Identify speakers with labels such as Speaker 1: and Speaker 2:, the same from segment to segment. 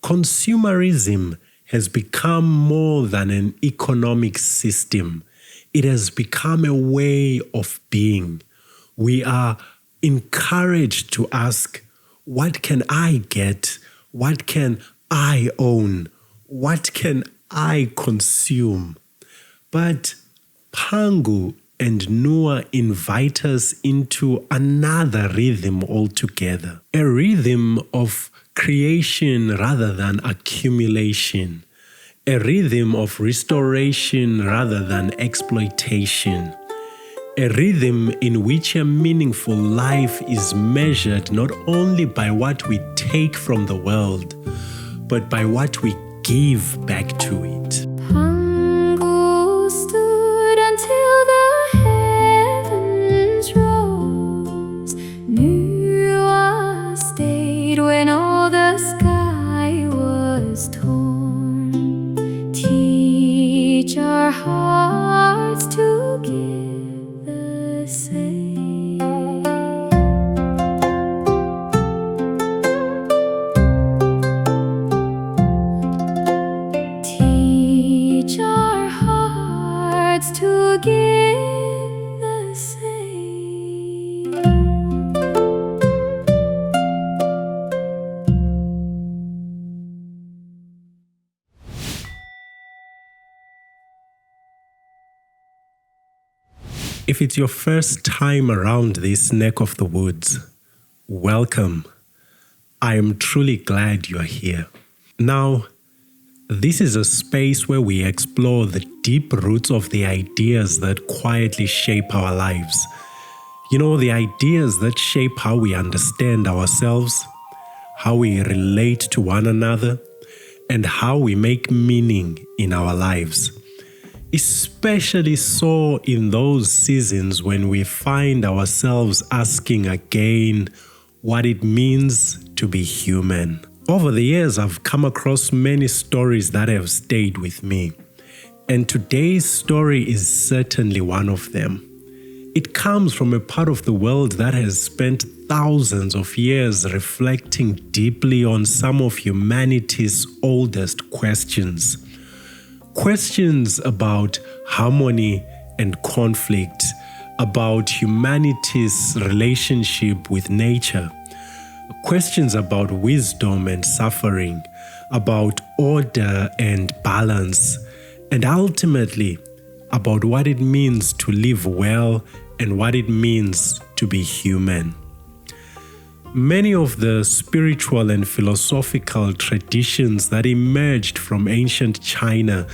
Speaker 1: Consumerism has become more than an economic system. It has become a way of being. We are encouraged to ask, what can I get? What can I own? What can I consume? But Pangu and Nüwa invite us into another rhythm altogether, a rhythm of creation rather than accumulation, a rhythm of restoration rather than exploitation, a rhythm in which a meaningful life is measured not only by what we take from the world, but by what we give back to it.
Speaker 2: Pangu stood until the heavens rose. Nüwa stayed when all the sky was torn. Teach our hearts to give the same. Teach our hearts to give the same.
Speaker 1: If it's your first time around this neck of the woods, welcome. I am truly glad you are here. Now, this is a space where we explore the deep roots of the ideas that quietly shape our lives. You know, the ideas that shape how we understand ourselves, how we relate to one another, and how we make meaning in our lives. Especially so in those seasons when we find ourselves asking again what it means to be human. Over the years, I've come across many stories that have stayed with me, and today's story is certainly one of them. It comes from a part of the world that has spent thousands of years reflecting deeply on some of humanity's oldest questions. Questions about harmony and conflict, about humanity's relationship with nature, questions about wisdom and suffering, about order and balance, and ultimately about what it means to live well and what it means to be human. Many of the spiritual and philosophical traditions that emerged from ancient China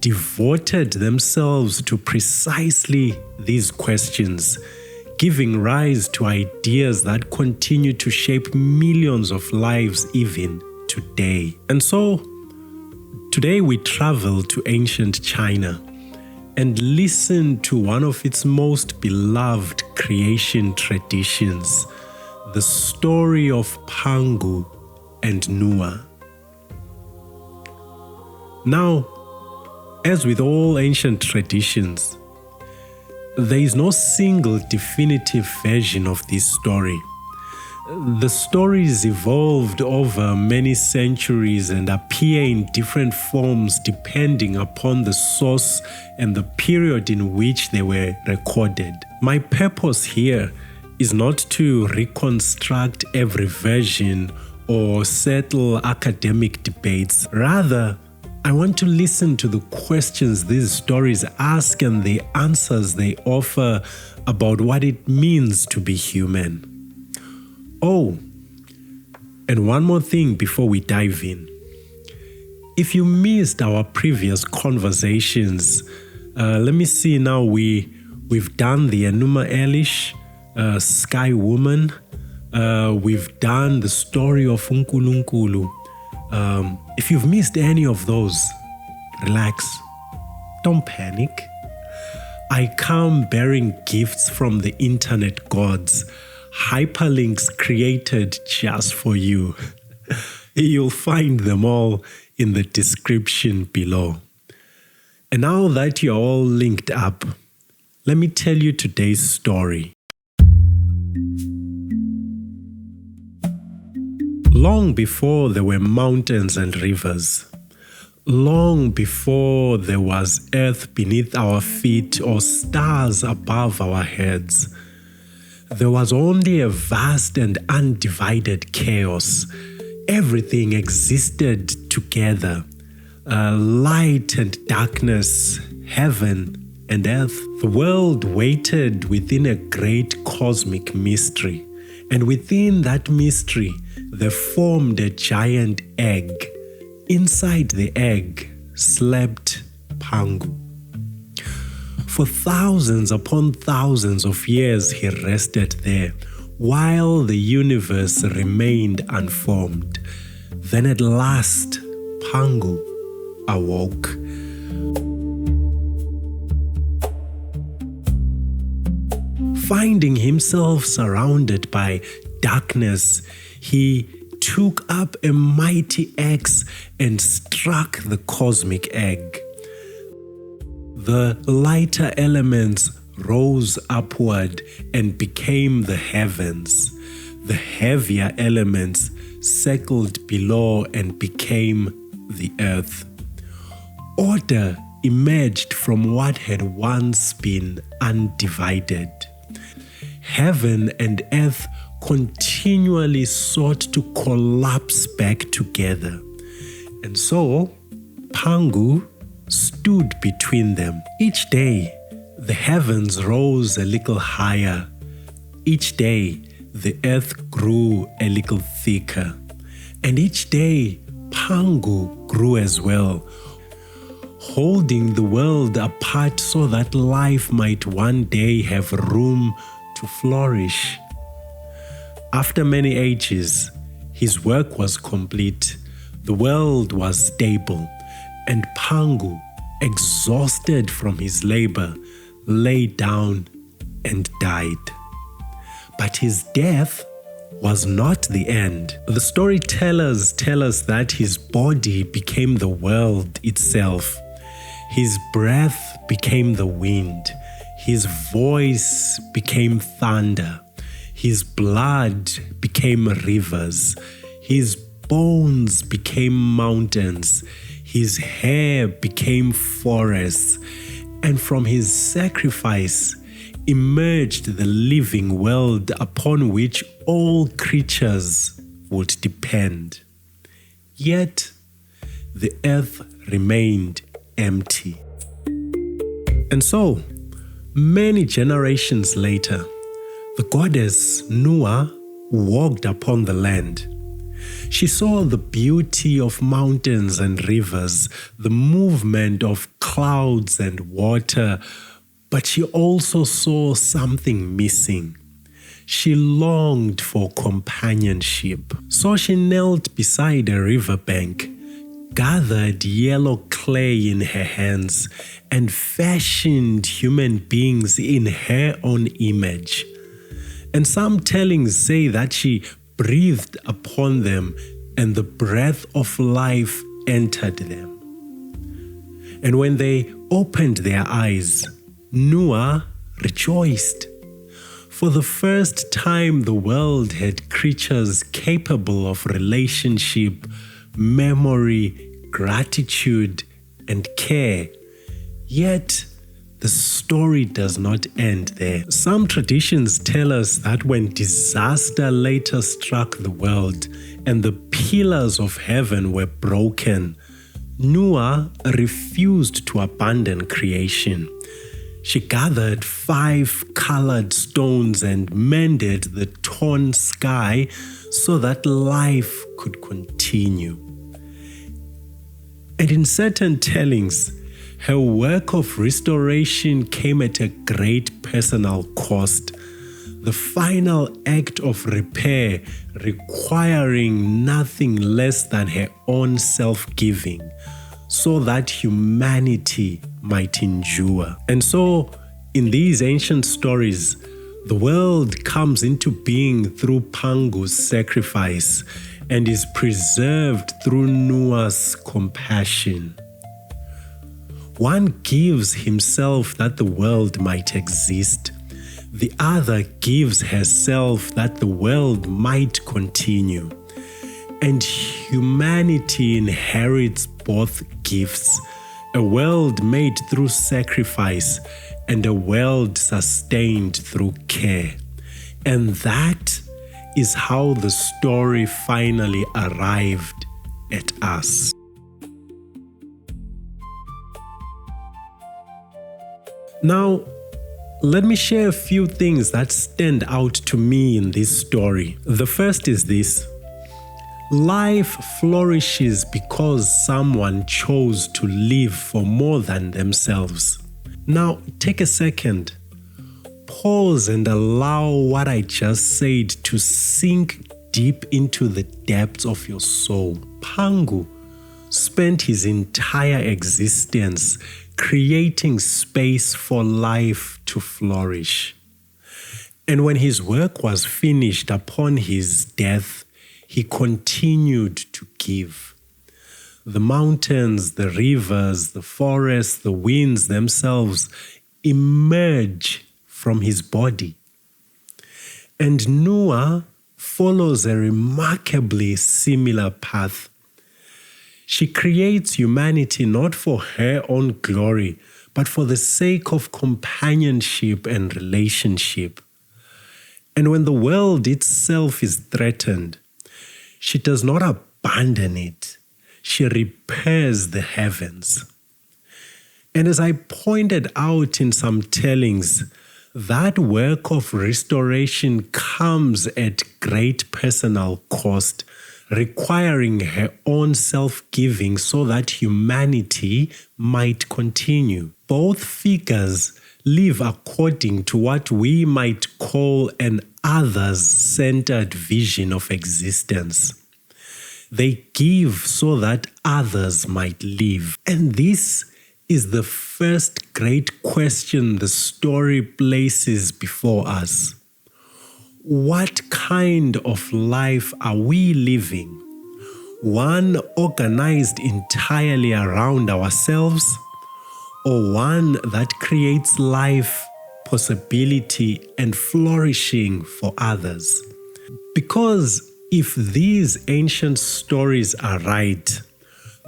Speaker 1: devoted themselves to precisely these questions, giving rise to ideas that continue to shape millions of lives even today. And so, today we travel to ancient China and listen to one of its most beloved creation traditions, the story of Pangu and Nüwa. Now, as with all ancient traditions, there is no single definitive version of this story. The stories evolved over many centuries and appear in different forms depending upon the source and the period in which they were recorded. My purpose here is not to reconstruct every version or settle academic debates. Rather, I want to listen to the questions these stories ask and the answers they offer about what it means to be human. Oh, and one more thing before we dive in. If you missed our previous conversations, let me see now, we've done the Enuma Elish, Sky Woman, we've done the story of Unkulunkulu. If you've missed any of those, relax, don't panic. I come bearing gifts from the internet gods, hyperlinks created just for you. You'll find them all in the description below. And now that you're all linked up, let me tell you today's story. Long before there were mountains and rivers, long before there was earth beneath our feet or stars above our heads, there was only a vast and undivided chaos. Everything existed together, light and darkness, heaven and earth. The world waited within a great cosmic mystery, and within that mystery there formed a giant egg. Inside the egg slept Pangu. For thousands upon thousands of years he rested there, while the universe remained unformed. Then at last Pangu awoke. Finding himself surrounded by darkness, he took up a mighty axe and struck the cosmic egg. The lighter elements rose upward and became the heavens. The heavier elements circled below and became the earth. Order emerged from what had once been undivided. Heaven and earth continually sought to collapse back together. And so, Pangu stood between them. Each day, the heavens rose a little higher. Each day, the earth grew a little thicker. And each day, Pangu grew as well, holding the world apart so that life might one day have room to flourish. After many ages, his work was complete. The world was stable, and Pangu, exhausted from his labor, lay down and died. But his death was not the end. The storytellers tell us that his body became the world itself. His breath became the wind. His voice became thunder. His blood became rivers. His bones became mountains. His hair became forests. And from his sacrifice emerged the living world upon which all creatures would depend. Yet the earth remained empty. And so, many generations later, the goddess Nüwa walked upon the land. She saw the beauty of mountains and rivers, the movement of clouds and water, but she also saw something missing. She longed for companionship. So she knelt beside a riverbank, gathered yellow clay in her hands, and fashioned human beings in her own image. And some tellings say that she breathed upon them, and the breath of life entered them. And when they opened their eyes, Nüwa rejoiced. For the first time, the world had creatures capable of relationship, memory, gratitude, and care. Yet, the story does not end there. Some traditions tell us that when disaster later struck the world and the pillars of heaven were broken, Nüwa refused to abandon creation. She gathered 5 colored stones and mended the torn sky so that life could continue. And in certain tellings, her work of restoration came at a great personal cost. The final act of repair requiring nothing less than her own self-giving, so that humanity might endure. And so, in these ancient stories, the world comes into being through Pangu's sacrifice and is preserved through Nüwa's compassion. One gives himself that the world might exist. The other gives herself that the world might continue. And humanity inherits both gifts, a world made through sacrifice and a world sustained through care. And that is how the story finally arrived at us. Now, let me share a few things that stand out to me in this story. The first is this: life flourishes because someone chose to live for more than themselves. Now, take a second. Pause and allow what I just said to sink deep into the depths of your soul. Pangu spent his entire existence creating space for life to flourish. And when his work was finished upon his death, he continued to give. The mountains, the rivers, the forests, the winds themselves emerge from his body. And Nüwa follows a remarkably similar path. She creates humanity not for her own glory, but for the sake of companionship and relationship. And when the world itself is threatened, she does not abandon it. She repairs the heavens. And as I pointed out in some tellings, that work of restoration comes at great personal cost, requiring her own self-giving so that humanity might continue. Both figures live according to what we might call an others-centered vision of existence. They give so that others might live. And this is the first great question the story places before us. What kind of life are we living? One organized entirely around ourselves, or one that creates life, possibility, and flourishing for others? Because if these ancient stories are right,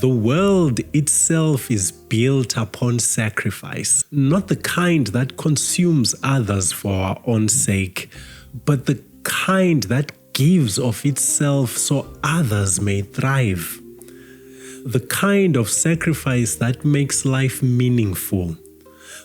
Speaker 1: the world itself is built upon sacrifice, not the kind that consumes others for our own sake, but the kind that gives of itself so others may thrive. The kind of sacrifice that makes life meaningful.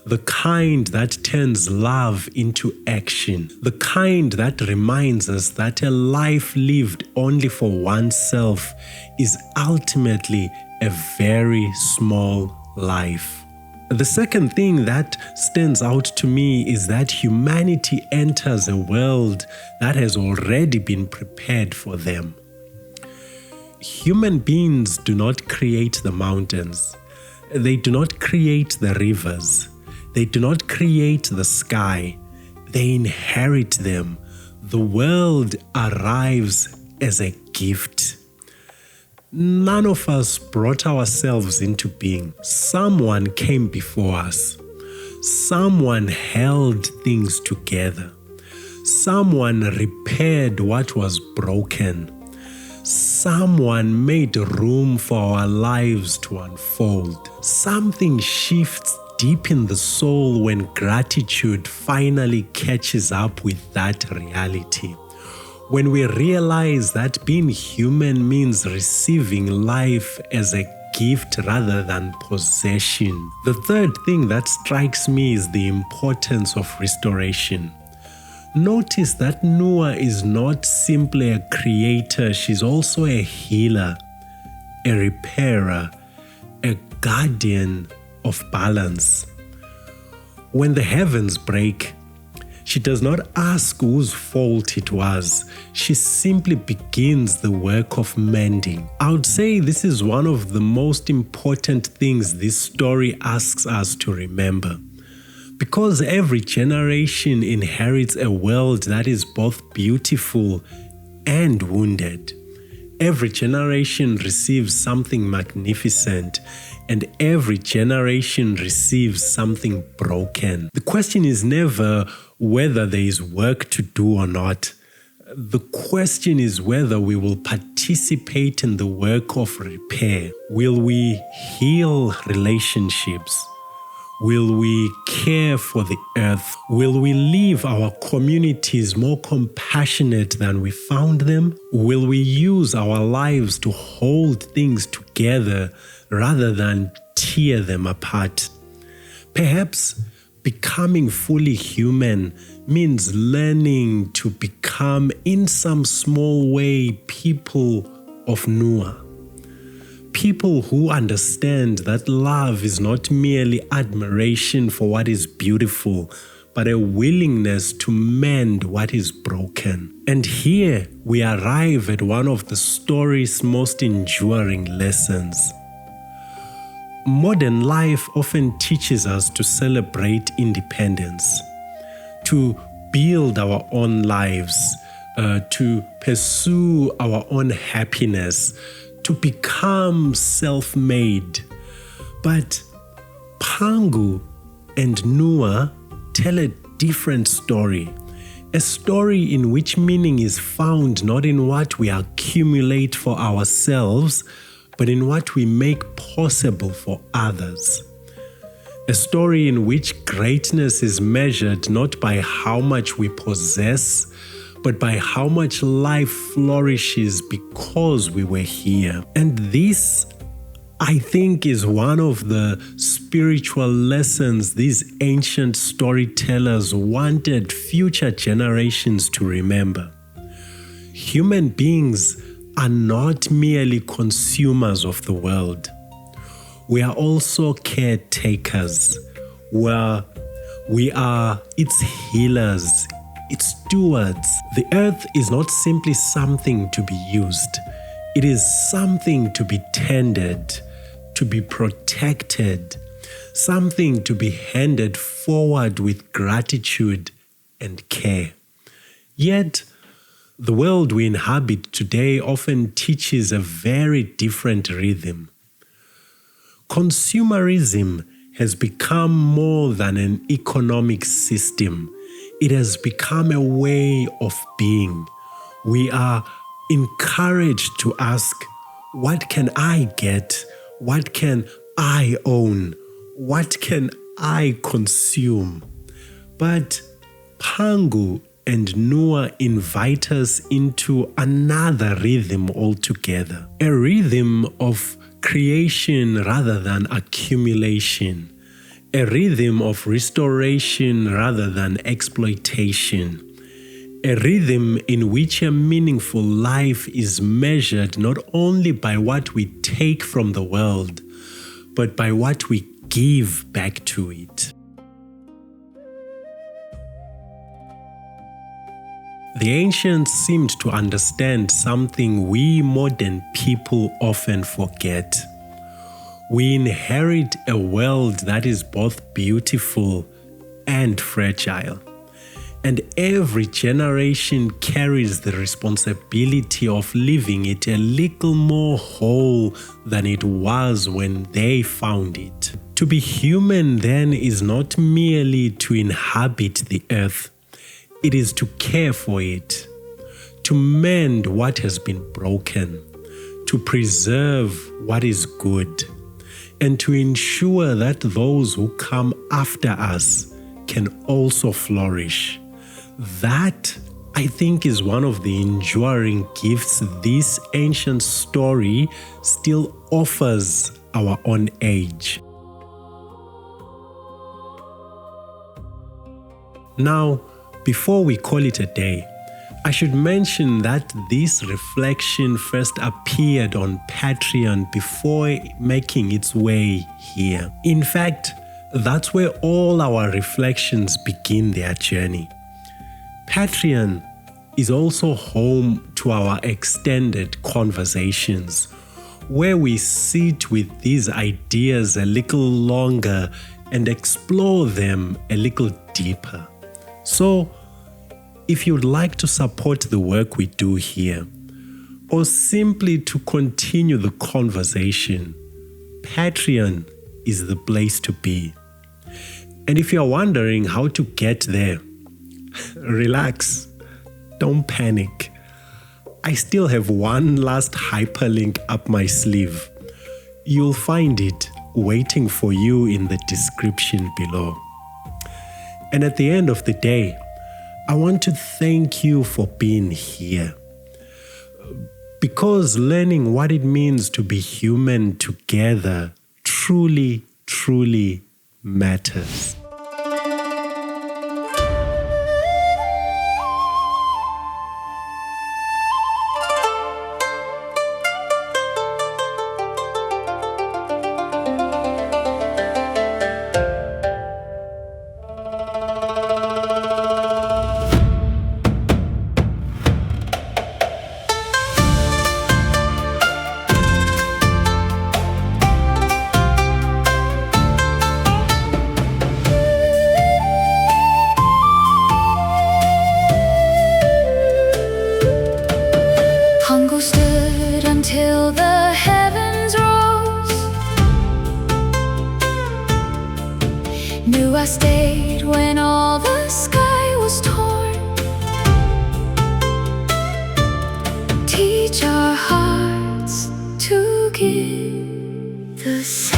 Speaker 1: The kind that turns love into action. The kind that reminds us that a life lived only for oneself is ultimately a very small life. The second thing that stands out to me is that humanity enters a world that has already been prepared for them. Human beings do not create the mountains. They do not create the rivers. They do not create the sky. They inherit them. The world arrives as a gift. None of us brought ourselves into being. Someone came before us. Someone held things together. Someone repaired what was broken. Someone made room for our lives to unfold. Something shifts deep in the soul when gratitude finally catches up with that reality. When we realize that being human means receiving life as a gift rather than possession. The third thing that strikes me is the importance of restoration. Notice that Nüwa is not simply a creator, she's also a healer, a repairer, a guardian of balance. When the heavens break, she does not ask whose fault it was. She simply begins the work of mending. I would say this is one of the most important things this story asks us to remember. Because every generation inherits a world that is both beautiful and wounded. Every generation receives something magnificent, and every generation receives something broken. The question is never whether there is work to do or not. The question is whether we will participate in the work of repair. Will we heal relationships? Will we care for the earth? Will we leave our communities more compassionate than we found them? Will we use our lives to hold things together rather than tear them apart? Perhaps becoming fully human means learning to become, in some small way, people of Nüwa. People who understand that love is not merely admiration for what is beautiful, but a willingness to mend what is broken. And here we arrive at one of the story's most enduring lessons. Modern life often teaches us to celebrate independence, to build our own lives, to pursue our own happiness, to become self-made. But Pangu and Nüwa tell a different story, a story in which meaning is found not in what we accumulate for ourselves, but in what we make possible for others. A story in which greatness is measured not by how much we possess, but by how much life flourishes because we were here. And this, I think, is one of the spiritual lessons these ancient storytellers wanted future generations to remember. Human beings are not merely consumers of the world. We are also caretakers, where we are its healers, its stewards. The earth is not simply something to be used. It is something to be tended, to be protected, something to be handed forward with gratitude and care. Yet, the world we inhabit today often teaches a very different rhythm. Consumerism has become more than an economic system. It has become a way of being. We are encouraged to ask, what can I get? What can I own? What can I consume? But Pangu and Nüwa invite us into another rhythm altogether, a rhythm of creation rather than accumulation, a rhythm of restoration rather than exploitation, a rhythm in which a meaningful life is measured not only by what we take from the world, but by what we give back to it. The ancients seemed to understand something we modern people often forget. We inherit a world that is both beautiful and fragile, and every generation carries the responsibility of leaving it a little more whole than it was when they found it. To be human, then, is not merely to inhabit the earth. It is to care for it, to mend what has been broken, to preserve what is good, and to ensure that those who come after us can also flourish. That, I think, is one of the enduring gifts this ancient story still offers our own age. Now, before we call it a day, I should mention that this reflection first appeared on Patreon before making its way here. In fact, that's where all our reflections begin their journey. Patreon is also home to our extended conversations, where we sit with these ideas a little longer and explore them a little deeper. So, if you'd like to support the work we do here, or simply to continue the conversation, Patreon is the place to be. And if you're wondering how to get there, relax, don't panic. I still have one last hyperlink up my sleeve. You'll find it waiting for you in the description below. And at the end of the day, I want to thank you for being here. Because learning what it means to be human together truly, truly matters.
Speaker 2: Pangu stood until the heavens rose. Nüwa stayed when all the sky was torn. Teach our hearts to give the same.